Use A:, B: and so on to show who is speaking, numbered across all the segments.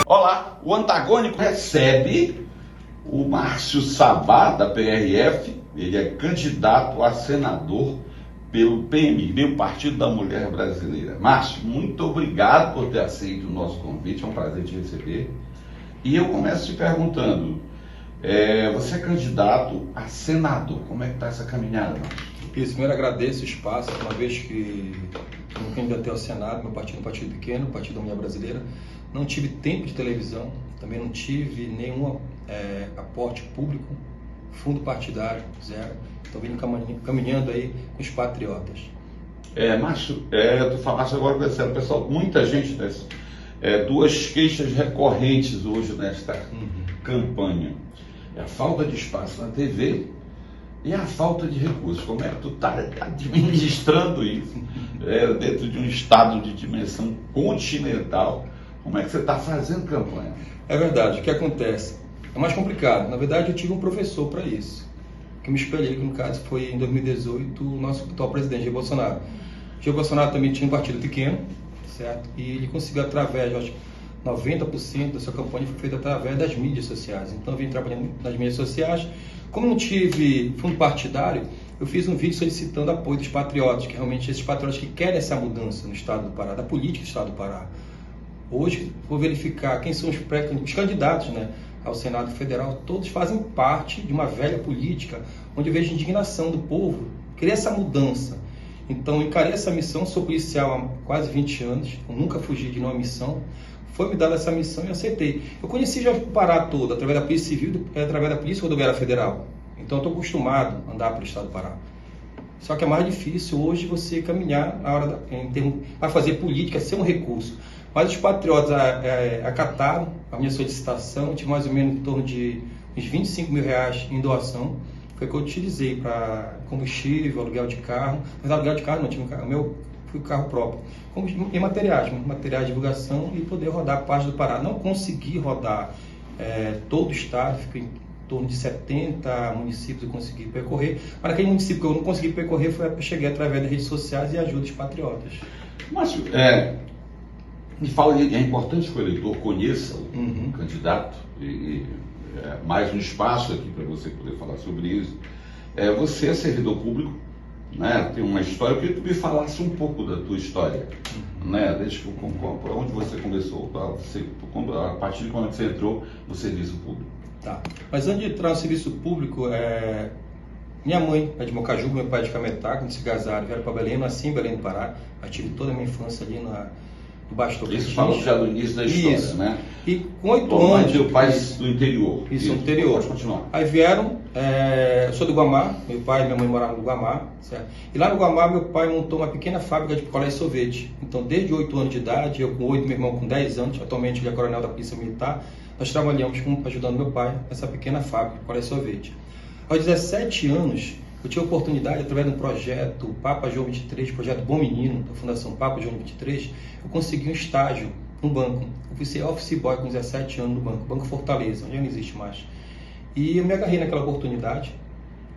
A: Olá, o Antagônico recebe o Márcio Sabá, da PRF. Ele é candidato a senador pelo PMB, o Partido da Mulher Brasileira. Márcio, muito obrigado por ter aceito o nosso convite, é um prazer te receber. E eu começo te perguntando, você é candidato a senador, como é que está essa caminhada, Márcio?
B: Isso, primeiro agradeço o espaço, uma vez que eu me candidatei ao Senado, meu partido é um partido pequeno, o Partido da Mulher Brasileira, não tive tempo de televisão, também não tive nenhum aporte público, fundo partidário, zero, estou vindo caminhando aí com os patriotas.
A: Márcio, tu falaste agora com esse pessoal, muita gente, duas queixas recorrentes hoje nesta campanha, é a falta de espaço na TV e a falta de recursos. Como é que tu está administrando isso dentro de um estado de dimensão continental? Como é que você está fazendo campanha?
B: É verdade, o que acontece? É mais complicado. Na verdade, eu tive um professor para isso, que eu me espelhei, que no caso foi em 2018 o nosso atual presidente, Jair Bolsonaro. Jair Bolsonaro também tinha um partido pequeno, certo? E ele conseguiu, através, eu acho, 90% da sua campanha foi feita através das mídias sociais. Então eu vim trabalhando nas mídias sociais. Como não tive fundo partidário, eu fiz um vídeo solicitando apoio dos patriotas, que realmente esses patriotas que querem essa mudança no estado do Pará, da política do estado do Pará. Hoje, vou verificar quem são os candidatos, ao Senado Federal. Todos fazem parte de uma velha política, onde eu vejo indignação do povo, querer essa mudança. Então, encarei essa missão, sou policial há quase 20 anos, eu nunca fugi de nenhuma missão. Foi me dada essa missão e aceitei. Eu conheci já o Pará todo, através da Polícia Civil e através da Polícia Rodoviária Federal. Então, eu estou acostumado a andar pelo estado do Pará. Só que é mais difícil hoje você caminhar na hora para fazer política, ser um recurso. Mas os patriotas acataram a minha solicitação, eu tive mais ou menos em torno de uns 25 mil reais em doação. Foi o que eu utilizei para combustível, aluguel de carro. Mas aluguel de carro não, tinha um carro meu, fui carro próprio. E materiais de divulgação e poder rodar parte do Pará. Não consegui rodar todo o estado, fiquei em torno de 70 municípios eu consegui percorrer. Mas aquele município que eu não consegui percorrer, eu cheguei através das redes sociais e ajuda dos patriotas.
A: Márcio, me fala, é importante que o eleitor conheça o candidato e mais um espaço aqui para você poder falar sobre isso. Você é servidor público, tem uma história, eu queria que tu me falasse um pouco da tua história, desde para onde você começou, a partir de quando você entrou no serviço público.
B: Tá. Mas antes de entrar no serviço público, minha mãe é de Mocaju, meu pai é de Cametá, quando se casaram, vieram para Belém, nasci em Belém do Pará, eu tive toda a minha infância ali no Baixo Tocantins.
A: Isso falou já no início da história,
B: isso.
A: E
B: com 8 anos...
A: Teu pai do interior.
B: Isso, no interior.
A: Pode continuar.
B: Aí vieram, eu sou do Guamá, meu pai e minha mãe moravam no Guamá, certo? E lá no Guamá, meu pai montou uma pequena fábrica de picolé e sorvete. Então, desde 8 anos de idade, eu com 8, meu irmão com 10 anos, atualmente ele é coronel da Polícia Militar, nós trabalhamos ajudando meu pai nessa pequena fábrica de picolé e sorvete. Aos 17 anos, eu tive a oportunidade, através de um projeto Papa João 23, projeto Bom Menino, da Fundação Papa João 23, eu consegui um estágio no banco. Eu fui ser office boy com 17 anos no Banco Fortaleza, onde não existe mais. E eu me agarrei naquela oportunidade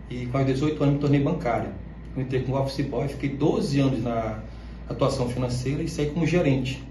B: e com 18 anos me tornei bancário. Eu entrei como office boy, fiquei 12 anos na atuação financeira e saí como gerente.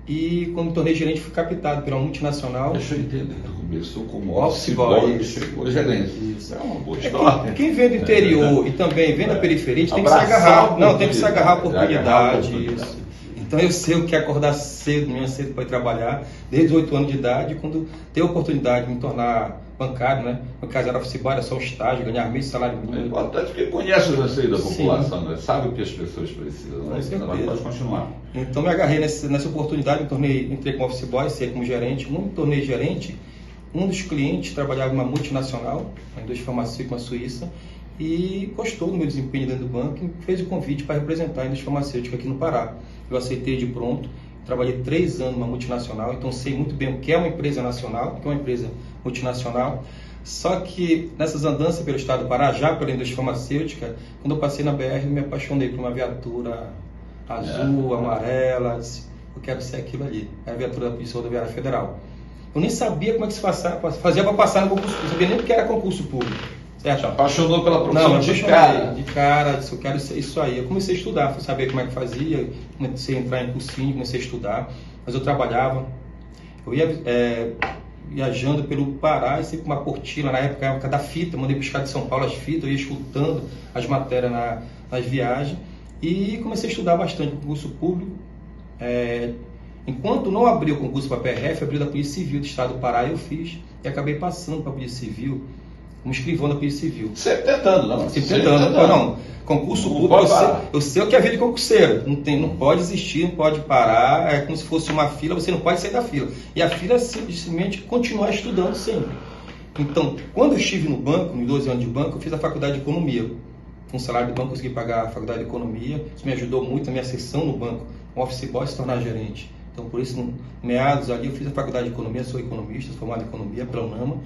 B: E quando me tornei gerente, fui captado pela multinacional.
A: Deixa eu entender, tu começou como office boy e chegou a gerente.
B: Isso.
A: É uma boa história.
B: Quem vem do interior e também vem da periferia, a gente tem que se agarrar. Não, tem que se agarrar a oportunidade. Isso. Então eu sei o que é acordar cedo, manhã cedo para ir trabalhar, desde 8 anos de idade, quando tenho a oportunidade de me tornar bancário, No caso era office boy, era só um estágio, ganhar meio salário mínimo.
A: É importante porque conhece o receio da população, sabe o que as pessoas precisam, Ela pode continuar.
B: Então me agarrei nessa oportunidade, entrei como office boy, saí como gerente. Quando me tornei gerente, um dos clientes trabalhava em uma multinacional, uma indústria farmacêutica na Suíça, e gostou do meu desempenho dentro do banco e fez o convite para representar a indústria farmacêutica aqui no Pará. Eu aceitei de pronto, trabalhei 3 anos numa multinacional, então sei muito bem o que é uma empresa nacional, o que é uma empresa multinacional. Só que nessas andanças pelo estado do Pará, já pela indústria farmacêutica, quando eu passei na BR, eu me apaixonei por uma viatura azul, amarela, disse, eu quero ser aquilo ali. Era a viatura da Polícia Rodoviária Federal. Eu nem sabia como é que se fazia para passar no concurso, não sabia nem o que era concurso público. Certo?
A: Te apaixonou pela profissão?
B: Não, de cara, disse, eu quero ser isso aí. Eu comecei a estudar, fui saber como é que fazia, comecei a entrar em cursinho, comecei a estudar, mas eu trabalhava. Eu ia viajando pelo Pará, e sempre com uma apostila, na época da fita, mandei buscar de São Paulo as fitas, eu ia escutando as matérias nas viagens, e comecei a estudar bastante concurso público. Enquanto não abriu o concurso para a PRF, abriu da Polícia Civil do Estado do Pará, eu fiz, e acabei passando para a Polícia Civil, como escrivão da Polícia Civil.
A: Sempre tentando, não?
B: Sempre tentando. Não. Concurso público, eu sei o que é a vida de concurseiro. Não pode existir, não pode parar. É como se fosse uma fila, você não pode sair da fila. E a fila é simplesmente continuar estudando sempre. Então, quando eu estive no banco, nos 12 anos de banco, eu fiz a faculdade de economia. Com o salário do banco, eu consegui pagar a faculdade de economia. Isso me ajudou muito na minha sessão no banco, um office boy, se tornar gerente. Então, por isso, no meados ali, eu fiz a faculdade de economia, sou economista, sou formado em economia pela UNAMA.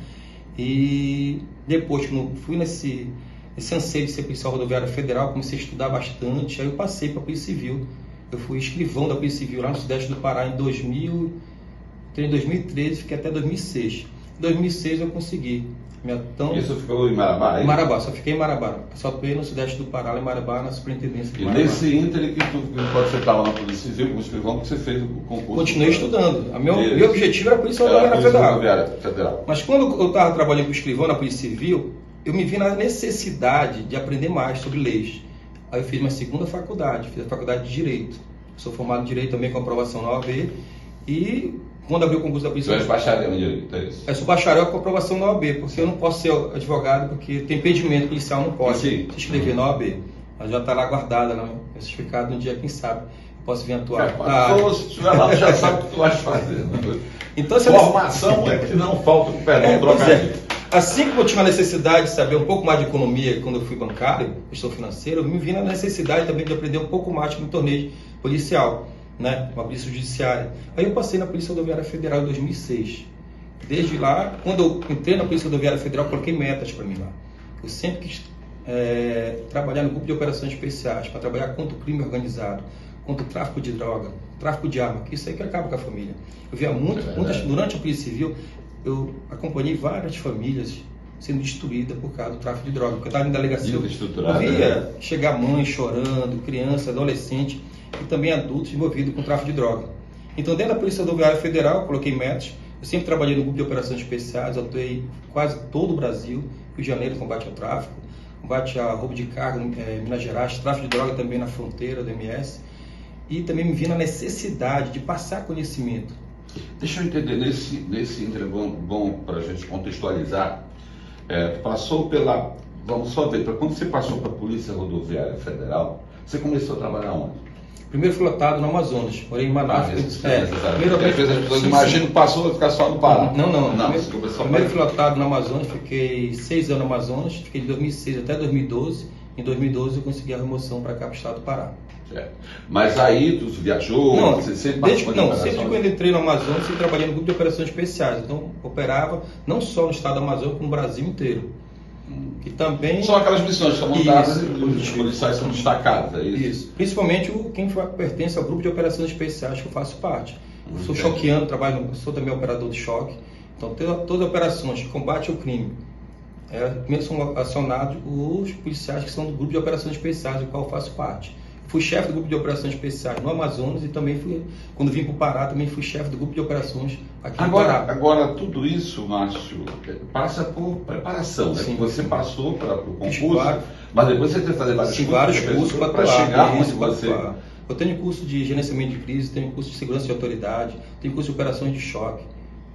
B: E depois, quando fui nesse anseio de ser policial rodoviário federal, comecei a estudar bastante, aí eu passei para a Polícia Civil. Eu fui escrivão da Polícia Civil lá no Sudeste do Pará em 2013, fiquei até 2006. Em 2006 eu consegui.
A: Isso ficou em Marabá?
B: Em Marabá, só fiquei em Marabá. Só atuei no Sudeste do Pará, em Marabá, na superintendência de Marabá.
A: E nesse ínterim quando você estava na Polícia Civil, como escrivão, que você fez o concurso?
B: Continuei estudando. Meu objetivo era a Polícia Rodoviária Federal. Mas quando eu estava trabalhando como escrivão na Polícia Civil, eu me vi na necessidade de aprender mais sobre leis. Aí eu fiz uma segunda faculdade, fiz a faculdade de Direito. Sou formado em Direito também com aprovação na OAB. E quando abriu o concurso da Polícia
A: Civil... Você é bacharel em Direito, é isso?
B: Eu sou bacharel com aprovação na OAB, porque eu não posso ser advogado, porque tem impedimento policial, não pode se inscrever na OAB. Mas já está lá guardada, né? Certificado um dia, quem sabe, eu posso vir atuar.
A: Se estiver lá, já sabe o que tu vai fazer. Né?
B: Então,
A: formação é que não falta com o perdão trocadilho.
B: Assim como eu tinha a necessidade de saber um pouco mais de economia quando eu fui bancário, gestor financeiro, eu me vi na necessidade também de aprender um pouco mais no torneio policial, né? Uma polícia judiciária. Aí eu passei na Polícia Rodoviária Federal em 2006. Desde lá, quando eu entrei na Polícia Rodoviária Federal, eu coloquei metas para mim lá. Eu sempre quis trabalhar no grupo de operações especiais, para trabalhar contra o crime organizado, contra o tráfico de droga, tráfico de arma, que isso aí que acaba com a família. Eu via muitas, durante a Polícia Civil, eu acompanhei várias famílias sendo destruídas por causa do tráfico de droga. Porque eu estava em delegacia, eu via chegar mãe chorando, criança, adolescente e também adultos envolvidos com tráfico de droga. Então, dentro da Polícia Rodoviária Federal, eu coloquei metas. Eu sempre trabalhei no grupo de operações especiais, atuei quase todo o Brasil, Rio de Janeiro, combate ao tráfico, combate a roubo de carga em Minas Gerais, tráfico de droga também na fronteira do MS. E também me vi na necessidade de passar conhecimento.
A: Deixa eu entender, nesse entrevão bom para a gente contextualizar, passou pela, vamos só ver, quando você passou para a Polícia Rodoviária Federal, você começou a trabalhar onde?
B: Primeiro fui lotado no Amazonas, morei em Manaus.
A: Primeiro as pessoas imaginam que passou a ficar só no Pará.
B: Não. Primeiro fui lotado no Amazonas, fiquei 6 anos no Amazonas, fiquei de 2006 até 2012. Em 2012 eu consegui a remoção para cá, para o estado do Pará.
A: Certo. Mas aí tu viajou?
B: Não,
A: você sempre
B: sempre quando entrei no Amazonas, eu trabalhei no grupo de operações especiais. Então, operava não só no estado do Amazonas, como no Brasil inteiro. E também...
A: São aquelas missões que são montadas e os policiais são destacados, é isso?
B: Isso. Principalmente quem pertence ao grupo de operações especiais que eu faço parte. Eu sou choqueano, sou também operador de choque. Então, todas as operações de combate ao crime, primeiro são acionados os policiais que são do grupo de operações especiais, do qual eu faço parte. Fui chefe do grupo de operações especiais no Amazonas e também quando vim para o Pará, também fui chefe do grupo de operações aqui no Pará.
A: Agora, tudo isso, Márcio, passa por preparação, né? Você passou para o concurso, mas depois você tem que fazer
B: vários cursos para
A: chegar onde você...
B: Eu tenho curso de gerenciamento de crise, tenho curso de segurança de autoridade, tenho curso de operações de choque,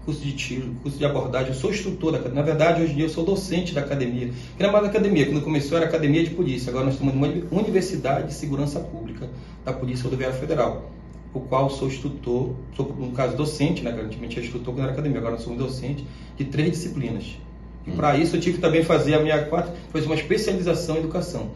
B: curso de tiro, curso de abordagem. Eu sou instrutor da academia. Na verdade, hoje em dia eu sou docente da academia. Que não é mais academia, quando começou era academia de polícia. Agora nós temos uma Universidade de Segurança Pública da Polícia Rodoviária Federal, o qual sou instrutor, sou no caso docente, né? Antigamente era instrutor quando era academia, agora eu sou um docente de 3 disciplinas. E para isso eu tive que também fazer fazer uma especialização em educação.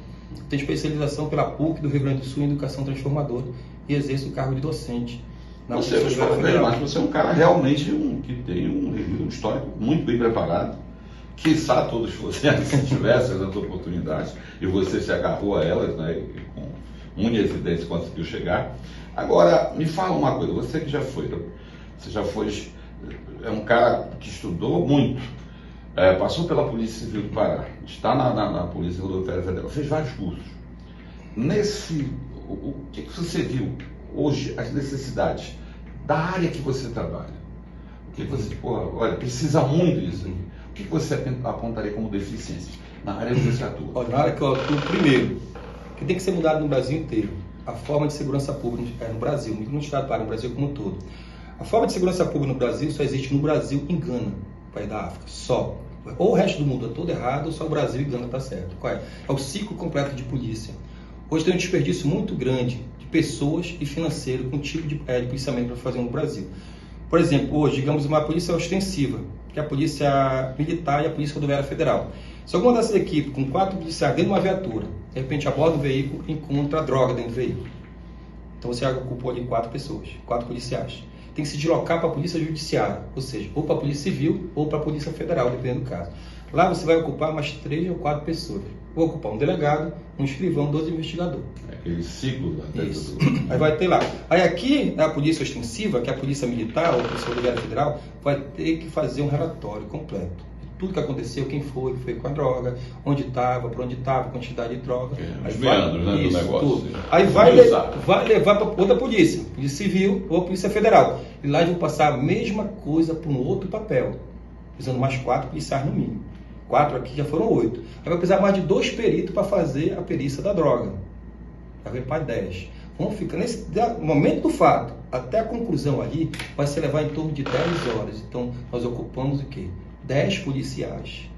B: Tenho especialização pela PUC do Rio Grande do Sul em educação transformadora e exerço o cargo de docente.
A: Você é um cara realmente que tem um histórico muito bem preparado. Quiçá todos fossem, se tivessem as oportunidades, e você se agarrou a elas, né, e com unhas e dentes conseguiu chegar. Agora, me fala uma coisa, você que já foi, é um cara que estudou muito, passou pela Polícia Civil do Pará, está na Polícia Rodoviária Federal, fez vários cursos. O que você viu hoje, as necessidades da área que você trabalha? que você, olha, precisa muito disso aqui. O que você apontaria como deficiência na área que você atua?
B: Olha, na área que eu atuo, primeiro, que tem que ser mudado no Brasil inteiro, a forma de segurança pública no Brasil, no estado do no Brasil como um todo. A forma de segurança pública no Brasil só existe no Brasil e em Gana, país da África, só. Ou o resto do mundo é todo errado, ou só o Brasil e Gana está certo. Qual é? É o ciclo completo de polícia. Hoje tem um desperdício muito grande de pessoas e financeiro com tipo de policiamento para fazer no Brasil. Por exemplo, hoje, digamos, uma polícia ostensiva, que é a polícia militar e a polícia rodoviária federal. Se alguma dessas equipes, com 4 policiais dentro de uma viatura, de repente aborda o veículo e encontra droga dentro do veículo. Então você ocupou ali 4 pessoas, 4 policiais. Tem que se deslocar para a polícia judiciária, ou seja, ou para a polícia civil ou para a polícia federal, dependendo do caso. Lá você vai ocupar mais 3 ou 4 pessoas. Vou ocupar um delegado, um escrivão, 2 investigadores.
A: É aquele ciclo da
B: Isso. Aí vai ter lá. Aí aqui, a polícia ostensiva, que é a polícia militar ou a polícia rodoviária federal, vai ter que fazer um relatório completo. Tudo que aconteceu, quem foi com a droga, onde estava, para onde estava, quantidade de droga.
A: Os meandros, né, do negócio.
B: Tudo. Aí vai levar para outra polícia civil ou a polícia federal. E lá eles vão passar a mesma coisa para um outro papel, precisando mais 4 policiais no mínimo. 4 aqui já foram 8. Aí vai precisar mais de 2 peritos para fazer a perícia da droga. Vai vir para 10. Vamos ficar nesse momento do fato até a conclusão ali, vai se levar em torno de 10 horas. Então nós ocupamos o quê? 10 policiais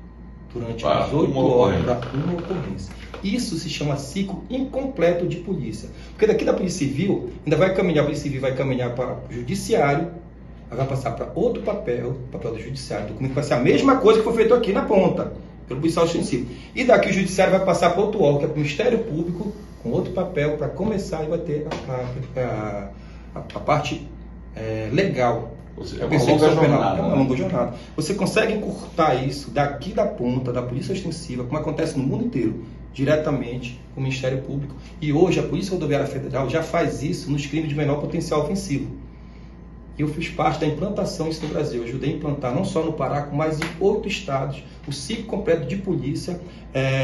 B: durante as 8 horas para uma ocorrência. Isso se chama ciclo incompleto de polícia. Porque daqui da Polícia Civil, ainda vai caminhar, a Polícia Civil vai caminhar para o Judiciário, vai passar para outro papel do Judiciário. O documento vai ser a mesma coisa que foi feito aqui na ponta, pelo policial ostensivo. E daqui o Judiciário vai passar para outro órgão, que é para o Ministério Público, com outro papel, para começar e vai ter a parte legal.
A: É uma longa jornada.
B: É uma longa jornada. Você consegue encurtar isso daqui da ponta, da polícia ostensiva, como acontece no mundo inteiro, diretamente com o Ministério Público. E hoje a Polícia Rodoviária Federal já faz isso nos crimes de menor potencial ofensivo. Eu fiz parte da implantação disso no Brasil. Eu ajudei a implantar não só no Pará, como mais em 8 estados, o ciclo completo de polícia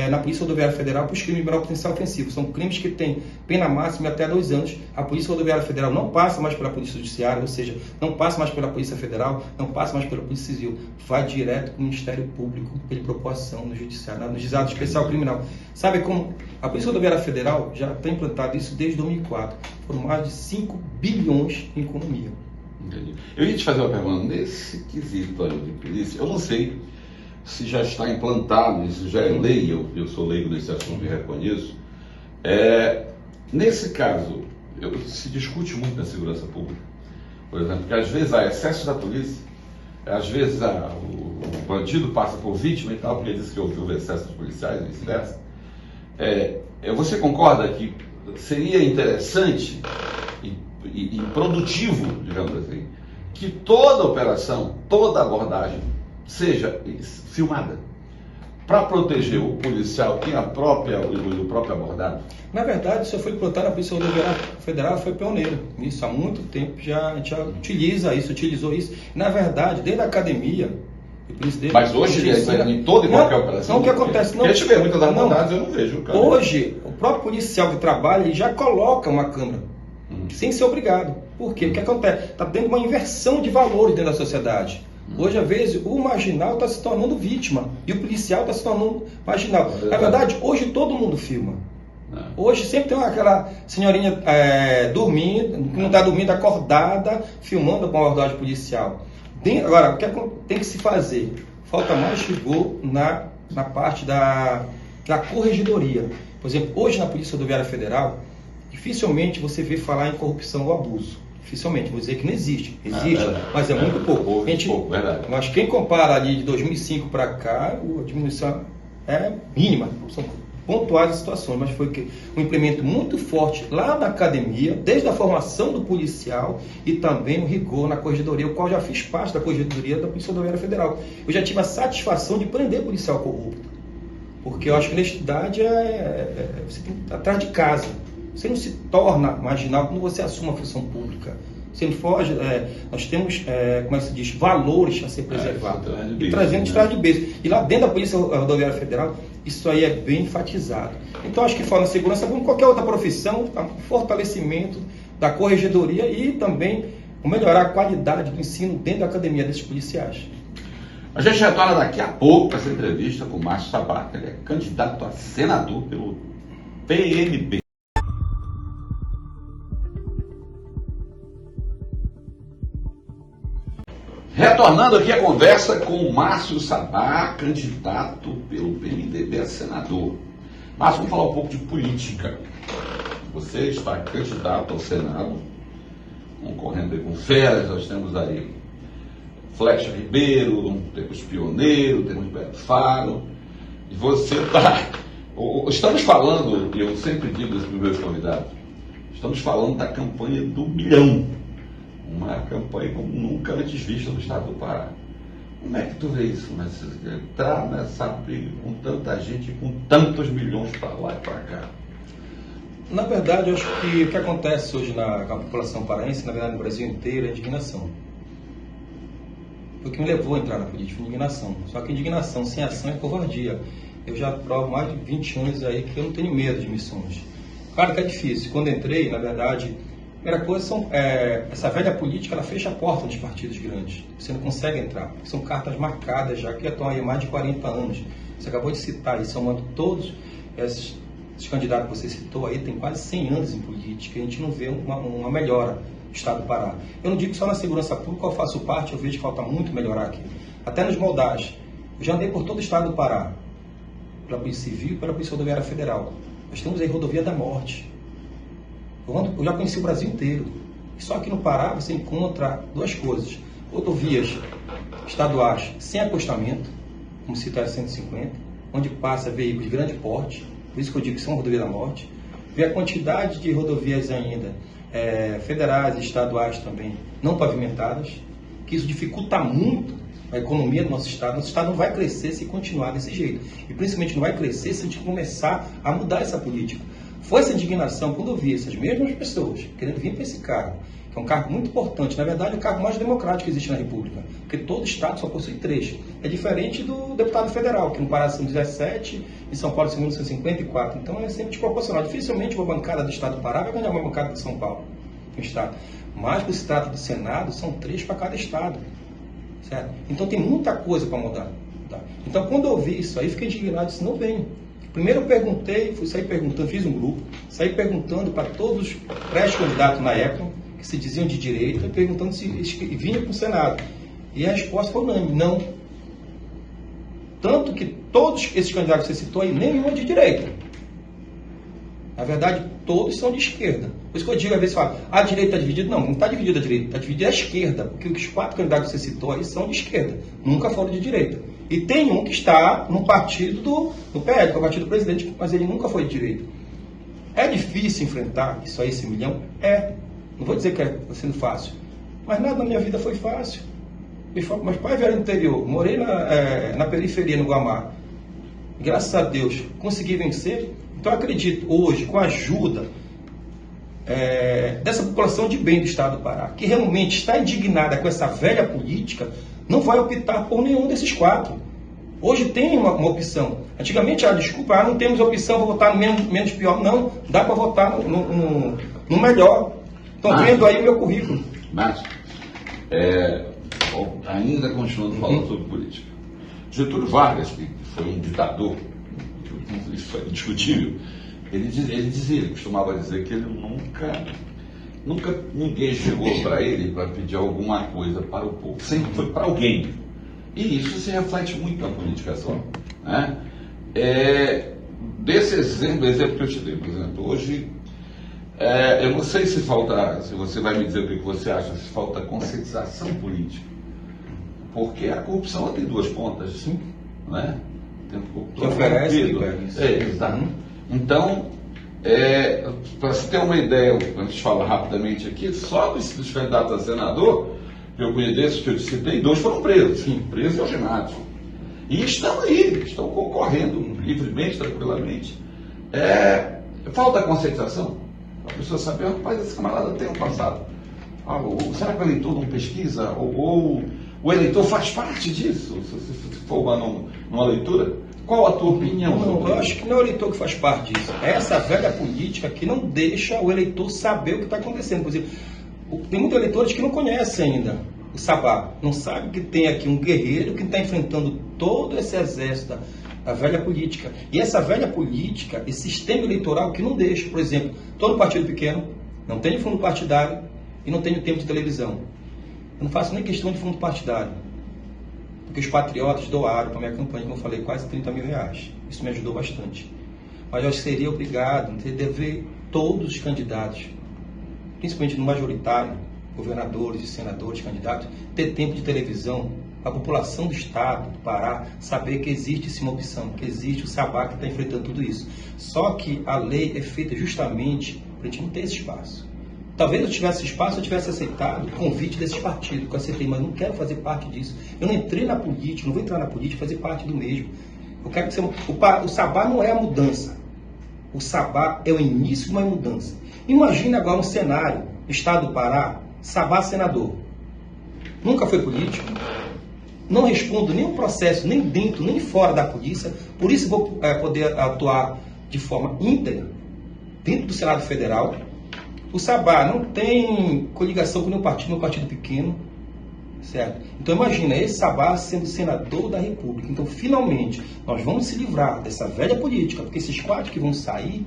B: na Polícia Rodoviária Federal para os crimes de menor potencial ofensivo. São crimes que têm pena máxima até 2 anos. A Polícia Rodoviária Federal não passa mais pela Polícia Judiciária, ou seja, não passa mais pela Polícia Federal, não passa mais pela Polícia Civil. Vai direto para o Ministério Público, ele propõe ação no Judiciário, no Juizado Especial Criminal. Sabe como? A Polícia Rodoviária Federal já tem implantado isso desde 2004. Foram mais de 5 bilhões em economia.
A: Entendi. Eu ia te fazer uma pergunta nesse quesito aí de polícia. Eu não sei se já está implantado, isso já é lei, eu sou leigo nesse assunto e reconheço. Nesse caso, se discute muito na segurança pública, por exemplo, que às vezes há excesso da polícia, às vezes o bandido passa por vítima e tal, porque ele disse que houve excesso dos policiais e vice-versa. Você concorda que seria interessante e produtivo, digamos assim, que toda operação, toda abordagem seja filmada para proteger o policial e o próprio abordado?
B: Na verdade, isso foi implantado na Polícia Rodoviária Federal, foi pioneiro. Isso há muito tempo a gente já utilizou isso. Na verdade, desde a academia,
A: mas hoje em toda e qualquer operação.
B: Não, o que acontece? Não,
A: porque tiver muitas abordagens, eu não vejo. Cara.
B: Hoje, o próprio policial que trabalha, ele já coloca uma câmera. Sem ser obrigado. Por quê? O que acontece? Está tendo uma inversão de valores dentro da sociedade. Hoje, às vezes, o marginal está se tornando vítima e o policial está se tornando marginal. Na verdade, hoje todo mundo filma. Hoje sempre tem aquela senhorinha dormindo, que não está dormindo, acordada, filmando com a abordagem policial. Agora, o que tem que se fazer? Falta mais rigor na parte da corregedoria. Por exemplo, hoje na Polícia Rodoviária Federal, dificilmente você vê falar em corrupção ou abuso. Dificilmente, vou dizer que não existe. Existe, mas é muito pouco.
A: Verdade.
B: Mas quem compara ali de 2005 para cá, a diminuição é mínima. São pontuais as situações, mas foi um implemento muito forte lá na academia, desde a formação do policial e também o rigor na corregedoria, o qual já fiz parte da corregedoria da Polícia Rodoviária Federal. Eu já tive a satisfação de prender policial corrupto, porque eu acho que honestidade você tem que estar atrás de casa. Você não se torna marginal quando você assume uma função pública. Você não foge, nós temos, como é que se diz, valores a ser preservados. E trazendo de trás de base. E lá dentro da Polícia Rodoviária Federal, isso aí é bem enfatizado. Então, acho que fala na segurança, como qualquer outra profissão, um fortalecimento da corregedoria e também Vamos melhorar a qualidade do ensino dentro da academia desses policiais.
A: A gente retorna daqui a pouco para essa entrevista com o Márcio Sabato, ele é candidato a senador pelo PMB. Retornando aqui a conversa com o Márcio Sabá, candidato pelo PMDB a senador. Márcio, vamos falar um pouco de política. Você está candidato ao Senado, concorrendo aí com feras. Nós temos aí Flecha Ribeiro, temos Pioneiro, temos Beto Faro, e você está... Estamos falando, eu sempre digo isso para os meus convidados, estamos falando da campanha do milhão, uma campanha como nunca antes vista no estado do Pará. Como é que tu vê isso, entrar nessa briga com tanta gente, com tantos milhões para lá e para cá?
B: Na verdade, eu acho que o que acontece hoje na população paraense, na verdade no Brasil inteiro, é indignação. Foi o que me levou a entrar na política, indignação. Só que indignação sem ação é covardia. Eu já provo mais de 20 anos aí que eu não tenho medo de missões. Claro que é difícil. Quando entrei, na verdade, a primeira coisa essa velha política, ela fecha a porta nos partidos grandes. Você não consegue entrar. São cartas marcadas já que já estão aí há mais de 40 anos. Você acabou de citar aí, somando todos esses candidatos que você citou aí, tem quase 100 anos em política. A gente não vê uma melhora do estado do Pará. Eu não digo só na segurança pública, eu faço parte, eu vejo que falta muito melhorar aqui. Até nos moldagens. Eu já andei por todo o estado do Pará, pela Polícia Civil e pela Polícia Rodoviária Federal. Nós temos aí rodovia da morte. Eu já conheci o Brasil inteiro. E só aqui no Pará você encontra duas coisas. Rodovias estaduais sem acostamento, como cita a 150, onde passa veículos de grande porte, por isso que eu digo que são rodovias da morte. Vê a quantidade de rodovias ainda, federais e estaduais também, não pavimentadas, que isso dificulta muito a economia do nosso estado. Nosso estado não vai crescer se continuar desse jeito. E principalmente não vai crescer se a gente começar a mudar essa política. Foi essa indignação quando eu vi essas mesmas pessoas querendo vir para esse cargo, que é um cargo muito importante, na verdade é o cargo mais democrático que existe na República, porque todo estado só possui 3. É diferente do deputado federal, que no Pará são 17, em São Paulo são 54. Então é sempre desproporcional. Dificilmente uma bancada do estado do Pará vai ganhar uma bancada de São Paulo, no estado. Mas quando se trata do Senado, são 3 para cada estado. Certo? Então tem muita coisa para mudar. Tá? Então quando eu vi isso aí, fiquei indignado e disse, não venho. Primeiro eu perguntei, saí perguntando, fiz um grupo, saí perguntando para todos os pré-candidatos na época, que se diziam de direita, perguntando se eles vinham para o Senado. E a resposta foi unânime, não. Tanto que todos esses candidatos que você citou aí, nenhum é de direita. Na verdade, todos são de esquerda. Por isso que eu digo, às vezes, a direita está dividida. Não, não está dividida a direita, está dividida a esquerda. Porque os 4 candidatos que você citou aí são de esquerda, nunca foram de direita. E tem um que está no partido do PL, que é o partido do presidente, mas ele nunca foi de direita. É difícil enfrentar isso aí, esse milhão? É. Não vou dizer que está sendo fácil. Mas nada na minha vida foi fácil. Meus pais vieram do interior, morei na periferia, no Guamá. Graças a Deus, consegui vencer. Então eu acredito hoje, com a ajuda dessa população de bem do estado do Pará, que realmente está indignada com essa velha política, não vai optar por nenhum desses 4. Hoje tem uma opção. Antigamente, desculpa, não temos opção para votar no menos pior. Não, dá para votar no melhor. Estão vendo aí o meu currículo.
A: Márcio, ainda continuando falando sobre política. Getúlio Vargas, que foi um ditador, isso foi indiscutível, ele costumava dizer que ele nunca ninguém chegou para ele para pedir alguma coisa para o povo, sempre foi para alguém. E isso se reflete muito na política só. Né? Desse exemplo que eu te dei, por exemplo, hoje, eu não sei se você vai me dizer o que você acha, se falta conscientização política. Porque a corrupção ela tem 2 pontas. Sim. Né? Tem
B: que oferece e pega.
A: Exato. Então, para você ter uma ideia, a gente fala rapidamente aqui, só dos candidatos a senador, eu conheço que eu te citei, 2 foram presos. Sim, presos e algemados. E estão aí, estão concorrendo livremente, tranquilamente. Falta conscientização. A pessoa sabe, rapaz, esse camarada tem um passado. Será que o eleitor não pesquisa? Ou o eleitor faz parte disso? Se for numa leitura, qual a tua opinião?
B: Não, eu acho que não é o eleitor que faz parte disso. É essa velha política que não deixa o eleitor saber o que está acontecendo. Por exemplo, Tem muitos eleitores que não conhecem ainda o Sabá, não sabe que tem aqui um guerreiro que está enfrentando todo esse exército da velha política. E essa velha política, esse sistema eleitoral que não deixa, por exemplo, todo partido pequeno, não tem fundo partidário e não tem tempo de televisão. Eu não faço nem questão de fundo partidário, porque os patriotas doaram para a minha campanha, como eu falei, quase 30 mil reais. Isso me ajudou bastante. Mas eu seria obrigado a dever todos os candidatos, principalmente no majoritário, governadores e senadores, candidatos, ter tempo de televisão, a população do estado do Pará saber que existe sim uma opção, que existe o Sabá que está enfrentando tudo isso. Só que a lei é feita justamente para a gente não ter esse espaço. Talvez eu tivesse espaço, eu tivesse aceitado o convite desses partidos, que eu aceitei, mas não quero fazer parte disso. Eu não entrei na política, não vou entrar na política, fazer parte do mesmo. Eu quero que o Sabá não é a mudança. O Sabá é o início de uma mudança. Imagine agora um cenário, estado do Pará, Sabá senador. Nunca foi político, não respondo nenhum processo, nem dentro, nem fora da polícia, por isso vou poder atuar de forma íntegra dentro do Senado Federal. O Sabá não tem coligação com nenhum partido pequeno, certo? Então imagina, esse Sabá sendo senador da República. Então finalmente nós vamos se livrar dessa velha política, porque esses quatro que vão sair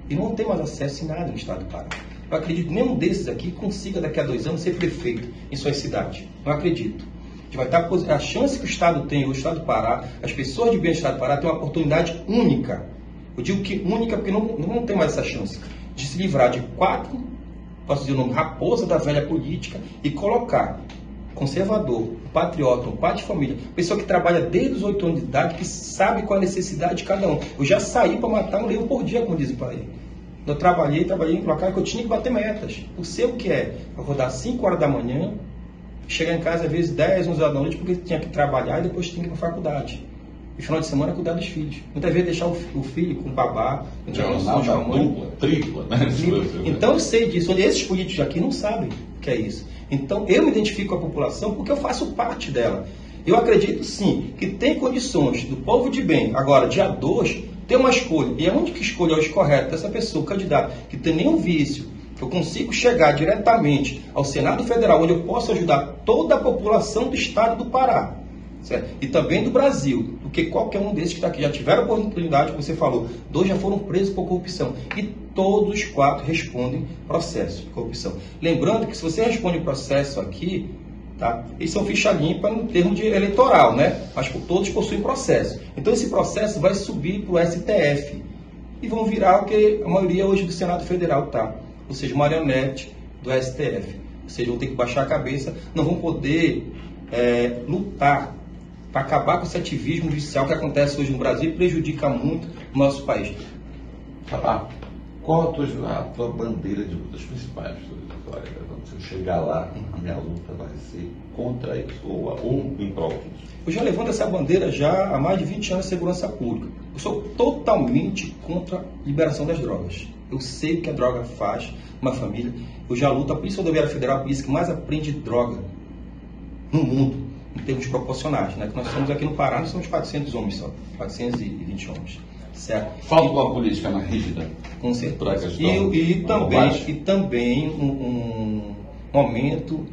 B: e não tem mais acesso em nada no estado do Pará. Eu acredito que nenhum desses aqui consiga daqui a 2 anos ser prefeito em sua cidade. Não acredito. A chance que o Estado tem, o Estado do Pará, as pessoas de bem do Estado do Pará têm uma oportunidade única. Eu digo que única porque não tem mais essa chance de se livrar de 4, posso dizer o nome, raposa da velha política e colocar conservador, patriota, um pai de família, pessoa que trabalha desde os 8 anos de idade, que sabe qual a necessidade de cada um. Eu já saí para matar um leão por dia, como dizem para ele. Eu trabalhei em um local que eu tinha que bater metas. Eu sei o que é. Eu acordar 5 horas da manhã, chegar em casa às vezes 10, 11 horas da noite, porque tinha que trabalhar e depois tinha que ir para a faculdade. E final de semana cuidar dos filhos. Muitas vezes deixar o filho com o babá, não tinha noção de mãe.
A: Dupla, tripla, né?
B: Então eu sei disso. Onde esses políticos aqui não sabem o que é isso. Então eu me identifico com a população porque eu faço parte dela. Eu acredito sim que tem condições do povo de bem. Agora, dia 2, ter uma escolha. E é onde que escolher o correto dessa pessoa, o candidato, que tem nenhum vício, que eu consigo chegar diretamente ao Senado Federal, onde eu posso ajudar toda a população do estado do Pará, certo? E também do Brasil, porque qualquer um desses que está aqui já tiveram a oportunidade, como você falou, 2 já foram presos por corrupção, e todos os 4 respondem processo de corrupção. Lembrando que se você responde processo aqui, tá? Eles são ficha limpa no termo de eleitoral, né? Mas todos possuem processo. Então esse processo vai subir para o STF e vão virar o que a maioria hoje do Senado Federal tá, ou seja, marionete do STF. Ou seja, vão ter que baixar a cabeça, não vão poder lutar para acabar com esse ativismo judicial que acontece hoje no Brasil e prejudica muito o nosso país.
A: Qual a tua bandeira de lutas principais da vitória? Quando você chegar lá, a minha luta vai ser contra isso ou em prol disso?
B: Eu já levanto essa bandeira já há mais de 20 anos de segurança pública. Eu sou totalmente contra a liberação das drogas. Eu sei o que a droga faz uma família. Eu já luto, a Polícia Rodoviária Federal, a polícia que mais aprende droga no mundo, em termos proporcionais, né? Que nós somos aqui no Pará, nós somos 400 homens só, 420 homens. Certo?
A: Falta uma política mais rígida.
B: Com certeza. E também um aumento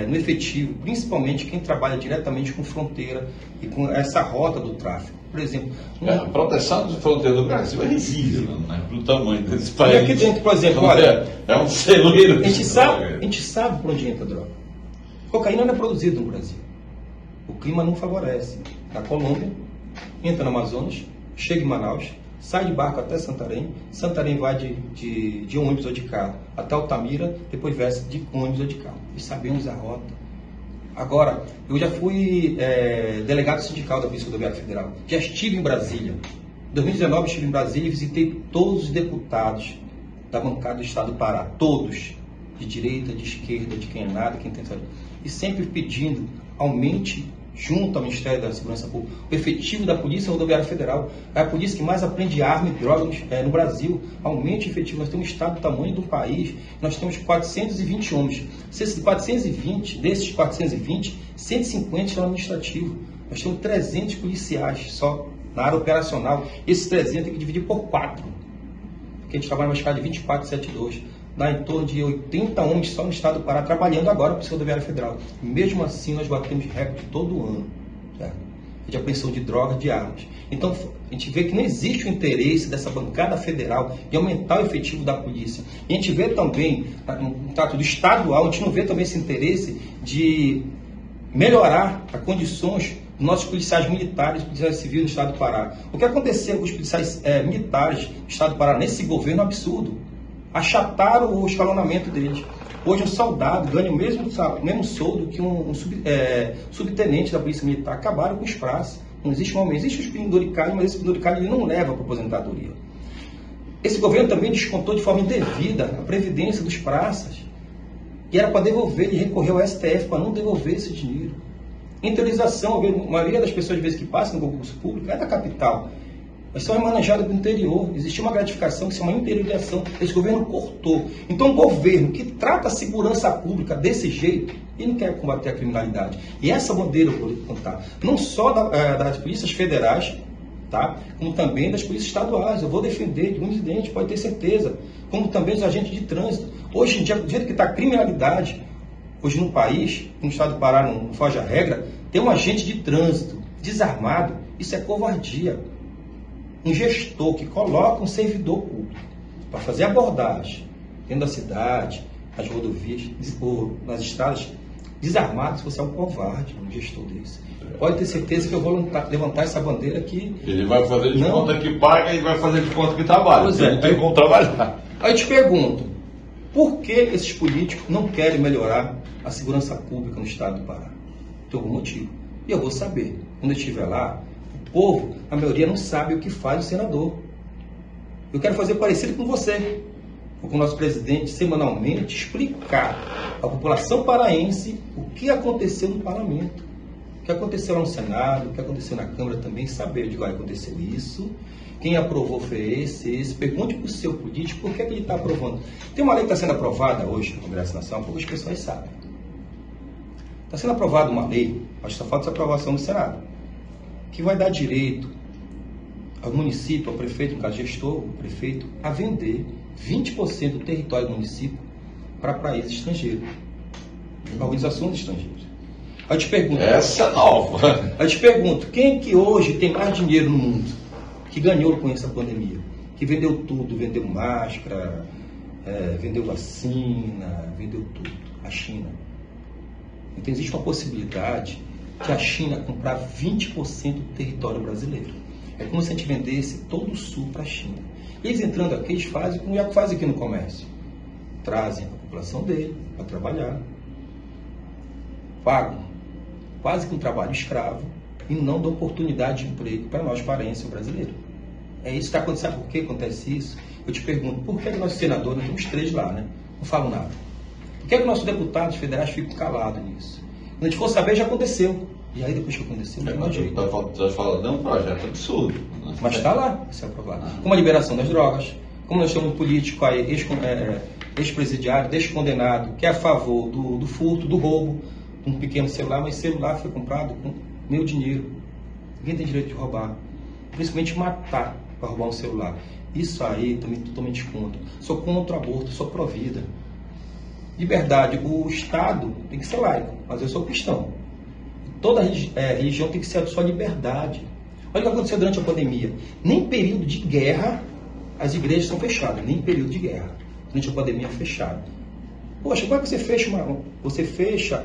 B: no efetivo, principalmente quem trabalha diretamente com fronteira e com essa rota do tráfico. Por exemplo,
A: a proteção de fronteira do Brasil é risível, né? Pelo tamanho desse país.
B: E aqui dentro, por exemplo,
A: então,
B: olha,
A: é um celeiro.
B: A gente sabe por onde entra a droga. Cocaína não é produzida no Brasil. O clima não favorece. Na Colômbia, entra no Amazonas, chega em Manaus, sai de barco até Santarém, Santarém vai de ônibus ou de carro até Altamira, depois desce de ônibus ou de carro. E sabemos a rota. Agora, eu já fui delegado sindical da Polícia Rodoviária Federal, já estive em Brasília. Em 2019 estive em Brasília e visitei todos os deputados da bancada do Estado do Pará, todos, de direita, de esquerda, de quem é nada, quem tem saúde. E sempre pedindo, aumente junto ao Ministério da Segurança Pública, o efetivo da Polícia Rodoviária Federal. É a polícia que mais aprende arma e droga no Brasil. Aumente o efetivo. Nós temos um estado do tamanho do país, nós temos 420 homens. Desses 420, 150 estão no administrativo. Nós temos 300 policiais só na área operacional. Esses 300 tem que dividir por 4. Porque a gente trabalha numa escala de 24/72. dá em torno de 80 homens só no estado do Pará, trabalhando agora para o rodoviária federal. E mesmo assim, nós batemos recorde todo ano, certo? De apreensão de drogas, de armas. Então, a gente vê que não existe o interesse dessa bancada federal de aumentar o efetivo da polícia. E a gente vê também, no trato do estadual, a gente não vê também esse interesse de melhorar as condições dos nossos policiais militares, policiais civis no estado do Pará. O que aconteceu com os policiais militares do estado do Pará nesse governo é um absurdo. Achataram o escalonamento deles. Hoje um soldado ganha o mesmo soldo que um subtenente da Polícia Militar. Acabaram com os praças. Não existe um aumento. Existe os penduricários, mas esse penduricário ele não leva para a aposentadoria. Esse governo também descontou de forma indevida a previdência dos praças. E era para devolver, ele recorreu ao STF para não devolver esse dinheiro. Interiorização, a maioria das pessoas de vez que passam no concurso público é da capital. Mas são remanejadas do interior. Existia uma gratificação que se chama interiorização. Esse governo cortou. Então, um governo que trata a segurança pública desse jeito, ele não quer combater a criminalidade. E essa bandeira eu vou contar. Não só das polícias federais, tá? Como também das polícias estaduais. Eu vou defender de um incidente, pode ter certeza. Como também dos agentes de trânsito. Hoje em dia, do jeito que está a criminalidade, hoje no país, no estado do Pará, não foge a regra, tem um agente de trânsito desarmado. Isso é covardia. Um gestor que coloca um servidor público para fazer abordagem dentro da cidade, nas rodovias, ou nas estradas, desarmado, se você é um covarde, um gestor desse. Pode ter certeza que eu vou levantar essa bandeira aqui.
A: Ele vai fazer de conta que paga e vai fazer de conta que trabalha.
B: Pois é.
A: Não tem como trabalhar.
B: Aí eu te pergunto, por que esses políticos não querem melhorar a segurança pública no estado do Pará? Tem algum motivo. E eu vou saber. Quando eu estiver lá, o povo, a maioria não sabe o que faz o senador. Eu quero fazer parecido com você, ou com o nosso presidente, semanalmente, explicar à população paraense o que aconteceu no parlamento, o que aconteceu lá no Senado, o que aconteceu na Câmara também, saber de olha, aconteceu isso, quem aprovou foi esse. Pergunte para o seu político por que ele está aprovando. Tem uma lei que está sendo aprovada hoje no Congresso Nacional, poucas pessoas sabem. Está sendo aprovada uma lei, acho que só falta essa aprovação no Senado, que vai dar direito ao município, ao prefeito, no caso gestor, o prefeito, a vender 20% do território do município para países estrangeiros, para organizações estrangeiras. Aí eu te pergunto...
A: Essa é nova.
B: Aí eu te pergunto, quem que hoje tem mais dinheiro no mundo, que ganhou com essa pandemia, que vendeu tudo, vendeu máscara, vendeu vacina, vendeu tudo? A China. Então existe uma possibilidade de a China comprar 20% do território brasileiro. É como se a gente vendesse todo o sul para a China. Eles entrando aqui, eles fazem como já fazem aqui no comércio. Trazem a população dele para trabalhar. Pagam quase que um trabalho escravo e não dão oportunidade de emprego para nós paraenses brasileiros. É isso que está acontecendo. Sabe por que acontece isso? Eu te pergunto, por que o nosso senador, nós temos 3 lá, né? Não falam nada. Por que os nossos deputados federais ficam calados nisso? Quando a gente for saber, já aconteceu. E aí, depois que aconteceu, não tem jeito.
A: Está falando de um projeto absurdo.
B: Mas está lá, isso é aprovado. Como a liberação das drogas, como nós temos um político aí, ex-presidiário, descondenado, que é a favor do furto, do roubo, de um pequeno celular, mas celular foi comprado com meu dinheiro. Ninguém tem direito de roubar. Principalmente matar para roubar um celular. Isso aí também totalmente contra. Sou contra o aborto, sou pró-vida. Liberdade, o Estado tem que ser laico, mas eu sou cristão. Toda religião tem que ser a sua liberdade. Olha o que aconteceu durante a pandemia. Nem em período de guerra as igrejas são fechadas. Nem em período de guerra. Durante a pandemia fechada. Poxa, como é que você fecha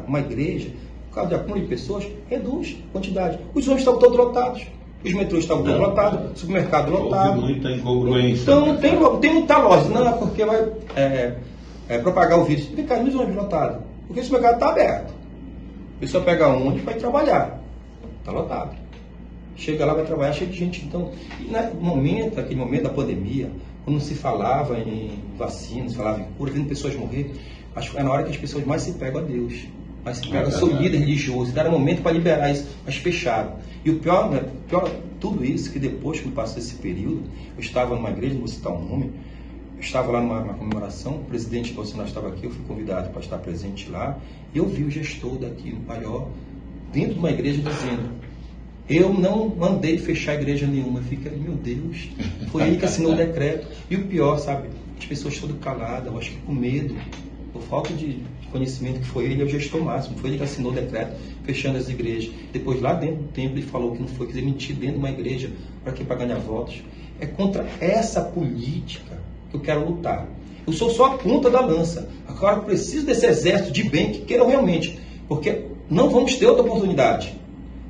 B: uma igreja por causa de acúmulo de pessoas? Reduz a quantidade. Os ônibus estavam todos lotados. Os metrôs estavam todos lotados. Supermercado lotado.
A: Houve muita incongruência.
B: Então tem muita loja. Não é porque vai propagar o vírus. Vem cá, nos ônibus lotados. Porque o supermercado está aberto. A pessoa pega um ônibus e vai trabalhar. Está lotado. Chega lá, vai trabalhar, cheio de gente. Então, aquele momento da pandemia, quando se falava em vacina, se falava em cura, vendo pessoas morrer, acho que é na hora que as pessoas mais se pegam a Deus. Mais se pegam ao seu líder religioso. Então, era momento para liberar isso, mas fecharam. E o pior, tudo isso, que depois que passou esse período, eu estava numa igreja, não vou citar um nome, eu estava lá numa comemoração, o presidente Bolsonaro estava aqui, eu fui convidado para estar presente lá, e eu vi o gestor daqui no Paió, dentro de uma igreja, dizendo: Eu não mandei fechar igreja nenhuma. Fica, meu Deus, foi ele que assinou o decreto. E o pior, sabe, as pessoas todas caladas, eu acho que com medo, por falta de conhecimento, que foi ele, é o gestor máximo, foi ele que assinou o decreto, fechando as igrejas. Depois, lá dentro do templo, ele falou que não foi, quis mentir dentro de uma igreja, para quê? Para ganhar votos. É contra essa política que eu quero lutar. Eu sou só a ponta da lança. Agora eu preciso desse exército de bem que queiram realmente, porque não vamos ter outra oportunidade.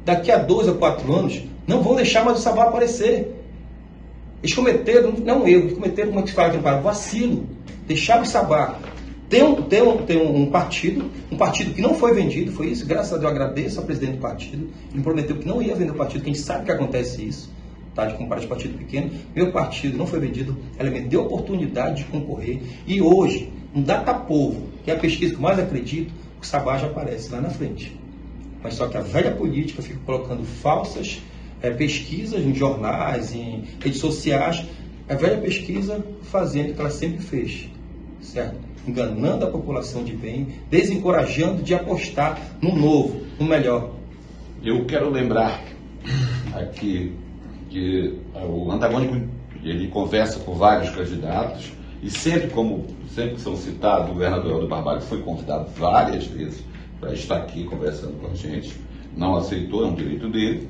B: Daqui a 2 a 4 anos, não vão deixar mais o sabá aparecer. Eles cometeram, não erro, eles cometeram, como é que se fala aqui no Pará, vacilo. Deixaram o sabá. Tem um partido que não foi vendido, foi isso, graças a Deus eu agradeço ao presidente do partido, ele prometeu que não ia vender o partido, que a gente sabe que acontece isso, tá, de comprar de partido pequeno. Meu partido não foi vendido, ela me deu a oportunidade de concorrer, e hoje, no Datapovo, que é a pesquisa que eu mais acredito, o sabá já aparece lá na frente. Mas só que a velha política fica colocando falsas pesquisas em jornais, em redes sociais, a velha pesquisa fazendo o que ela sempre fez, certo? Enganando a população de bem, desencorajando de apostar no novo, no melhor.
A: Eu quero lembrar aqui que o Antagônico, ele conversa com vários candidatos e sempre que são citados, o governador Helder Barbalho foi convidado várias vezes para estar aqui conversando com a gente, não aceitou, é um direito dele,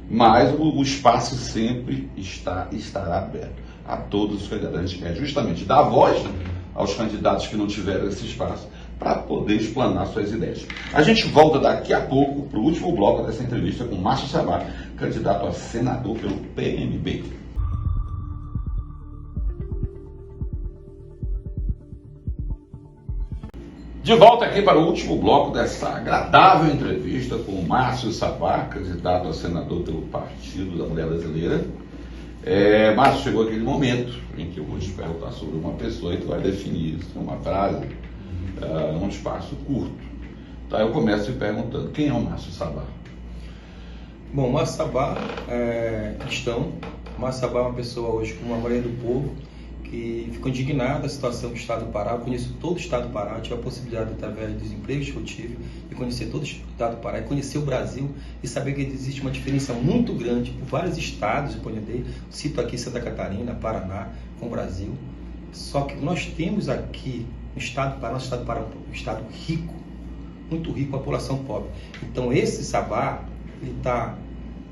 A: mas o espaço sempre estará aberto a todos os candidatos. A gente quer justamente dar voz aos candidatos que não tiveram esse espaço para poder explanar suas ideias. A gente volta daqui a pouco para o último bloco dessa entrevista com Márcio Sabá, candidato a senador pelo PMB. De volta aqui para o último bloco dessa agradável entrevista com o Márcio Sabá, candidato a senador pelo Partido da Mulher Brasileira. Márcio, chegou aquele momento em que eu vou te perguntar sobre uma pessoa e tu vai definir isso em uma frase, um espaço curto. Tá, eu começo te perguntando, quem é o Márcio Sabá?
B: Bom, o Márcio Sabá é cristão. O Márcio Sabá é uma pessoa hoje com uma maioria do povo que ficou indignada da situação do Estado do Pará. Eu conheço todo o Estado do Pará, tive a possibilidade, através dos empregos que eu tive, de conhecer todo o Estado do Pará, e conhecer o Brasil e saber que existe uma diferença muito grande por vários estados, cito aqui Santa Catarina, Paraná, com o Brasil. Só que nós temos aqui no Estado do Pará, um estado rico, muito rico, a população pobre. Então esse Sabá, ele está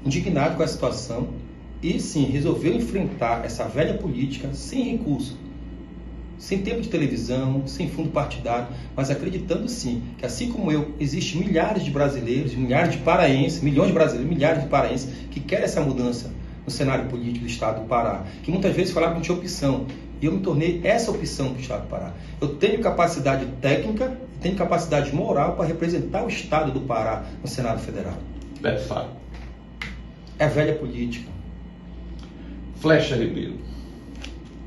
B: indignado com a situação, e sim, resolveu enfrentar essa velha política sem recurso, sem tempo de televisão, sem fundo partidário, mas acreditando sim, que assim como eu, existem milhares de brasileiros, milhares de paraenses, milhões de brasileiros, milhares de paraenses que querem essa mudança no cenário político do Estado do Pará, que muitas vezes falavam que não tinha opção, e eu me tornei essa opção para o Estado do Pará. Eu tenho capacidade técnica, tenho capacidade moral para representar o Estado do Pará no Senado Federal.
A: Beto Fábio.
B: É a velha política.
A: Flecha Ribeiro.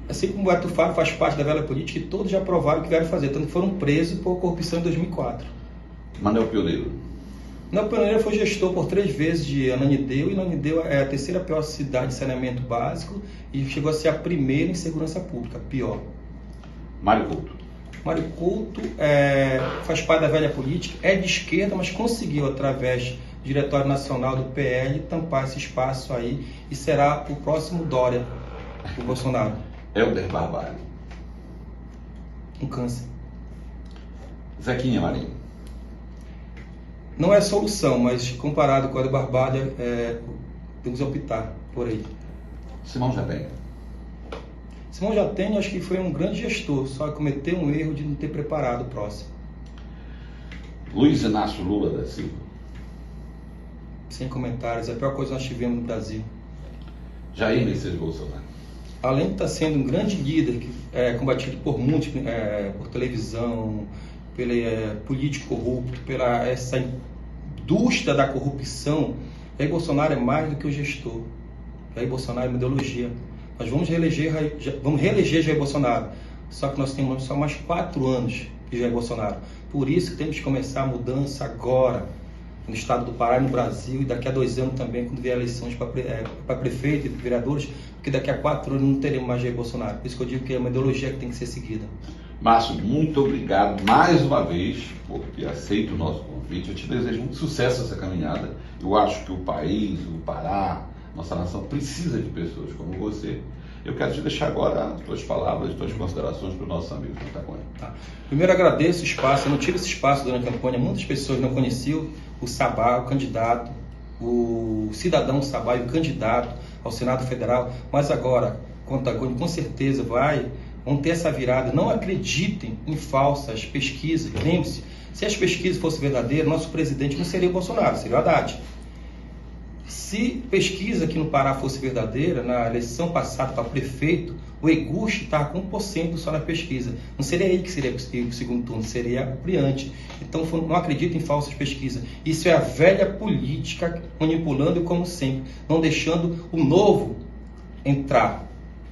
B: Assim como o Beto Fábio faz parte da velha política, e todos já provaram que vieram fazer, tanto que foram presos por corrupção em 2004.
A: Manuel Pioneiro.
B: Manuel Pioneiro foi gestor por 3 vezes de Ananindeua, e Ananindeua é a terceira pior cidade de saneamento básico e chegou a ser a primeira em segurança pública, pior.
A: Mário Couto.
B: Mário Couto faz parte da velha política, é de esquerda, mas conseguiu, através do Diretório Nacional do PL, tampar esse espaço aí e será o próximo Dória, o Bolsonaro.
A: Helder Barbalho.
B: Um câncer.
A: Zequinha Marinho.
B: Não é solução, mas comparado com a do Barbalho, temos que optar por aí.
A: Simão Jatene.
B: Simão Jatene, acho que foi um grande gestor, só cometeu um erro de não ter preparado o próximo.
A: Luiz Inácio Lula da Silva.
B: Sem comentários, é a pior coisa que nós tivemos no Brasil.
A: Jair Messias Bolsonaro.
B: Além de estar sendo um grande líder, que é combatido por muitos, por televisão, pelo político corrupto, pela essa indústria da corrupção, Jair Bolsonaro é mais do que o gestor. Jair Bolsonaro é uma ideologia. Nós vamos reeleger Jair Bolsonaro, só que nós temos só mais 4 anos de Jair Bolsonaro. Por isso que temos que começar a mudança agora, no Estado do Pará e no Brasil, e daqui a 2 anos também, quando vier eleições para prefeito e vereadores, porque daqui a 4 anos não teremos mais Jair Bolsonaro. Por isso que eu digo que é uma ideologia que tem que ser seguida.
A: Márcio, muito obrigado mais uma vez por ter aceito o nosso convite. Eu te desejo muito sucesso nessa caminhada. Eu acho que o país, o Pará, nossa nação precisa de pessoas como você. Eu quero te deixar agora as tuas palavras, as tuas considerações para os nossos amigos do Taquônia.
B: Primeiro, agradeço o espaço. Eu não tive esse espaço durante a campanha. Muitas pessoas não conheciam o Sabá, o candidato, o cidadão Sabá e o candidato ao Senado Federal. Mas agora, com o Taquônia, com certeza vão ter essa virada. Não acreditem em falsas pesquisas. Lembre-se, se as pesquisas fossem verdadeiras, nosso presidente não seria o Bolsonaro, seria o Haddad. Se pesquisa aqui no Pará fosse verdadeira, na eleição passada para prefeito, o Eguchi estava com 1% só na pesquisa. Não seria ele que seria o segundo turno, seria o Priante. Então não acredito em falsas pesquisas. Isso é a velha política manipulando como sempre, não deixando o novo entrar.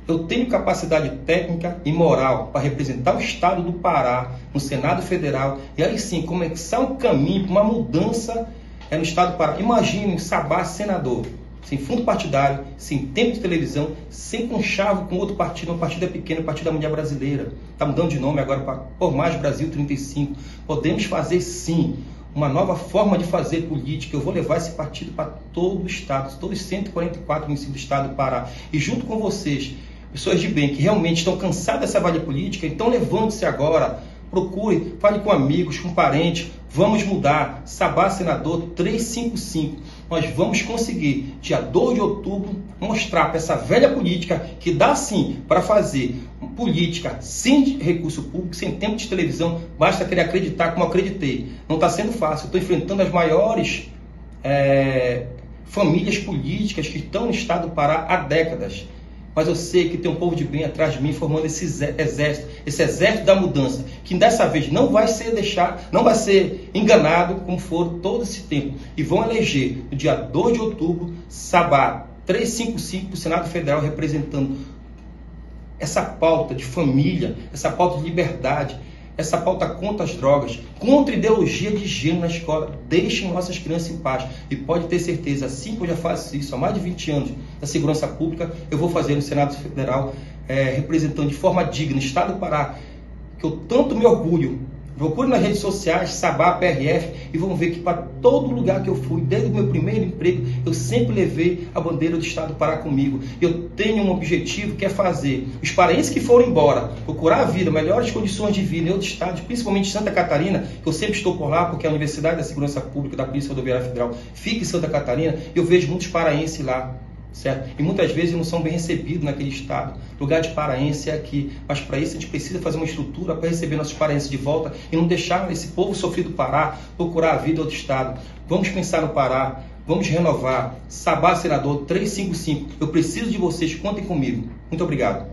B: Eu tenho capacidade técnica e moral para representar o Estado do Pará no Senado Federal e aí sim começar um caminho para uma mudança no Estado do Pará. Imagine Sabá senador, sem fundo partidário, sem tempo de televisão, sem conchavo com outro partido. Um partido é pequeno, o Partido da Mulher Brasileira. Está mudando de nome agora para Por Mais Brasil 35. Podemos fazer sim uma nova forma de fazer política. Eu vou levar esse partido para todo o Estado, todos os 144 municípios do Estado do Pará. E junto com vocês, pessoas de bem que realmente estão cansadas dessa velha política, então levante-se agora, procure, fale com amigos, com parentes, vamos mudar. Sabá senador 355, nós vamos conseguir, dia 2 de outubro, mostrar para essa velha política que dá sim para fazer política sem recurso público, sem tempo de televisão, basta querer acreditar como eu acreditei. Não está sendo fácil, estou enfrentando as maiores famílias políticas que estão no estado do Pará há décadas. Mas eu sei que tem um povo de bem atrás de mim formando esse exército da mudança, que dessa vez não vai ser enganado como for todo esse tempo. E vão eleger no dia 2 de outubro, Sabá 355 para o Senado Federal, representando essa pauta de família, essa pauta de liberdade, essa pauta contra as drogas, contra a ideologia de gênero na escola. Deixem nossas crianças em paz. E pode ter certeza, assim que eu já faço isso há mais de 20 anos na segurança pública, eu vou fazer no Senado Federal, representando de forma digna o Estado do Pará, que eu tanto me orgulho. Procure nas redes sociais, Sabá PRF, e vão ver que para todo lugar que eu fui, desde o meu primeiro emprego, eu sempre levei a bandeira do Estado do Pará comigo. Eu tenho um objetivo que é fazer os paraenses que foram embora, procurar a vida, melhores condições de vida em outros estados, principalmente Santa Catarina, que eu sempre estou por lá, porque a Universidade da Segurança Pública da Polícia Rodoviária Federal fica em Santa Catarina, eu vejo muitos paraenses lá. Certo? E muitas vezes não são bem recebidos naquele estado. O lugar de paraense é aqui. Mas para isso a gente precisa fazer uma estrutura para receber nossos paraenses de volta e não deixar esse povo sofrido do Pará procurar a vida em outro estado. Vamos pensar no Pará, vamos renovar. Sabá senador 355. Eu preciso de vocês, contem comigo. Muito obrigado.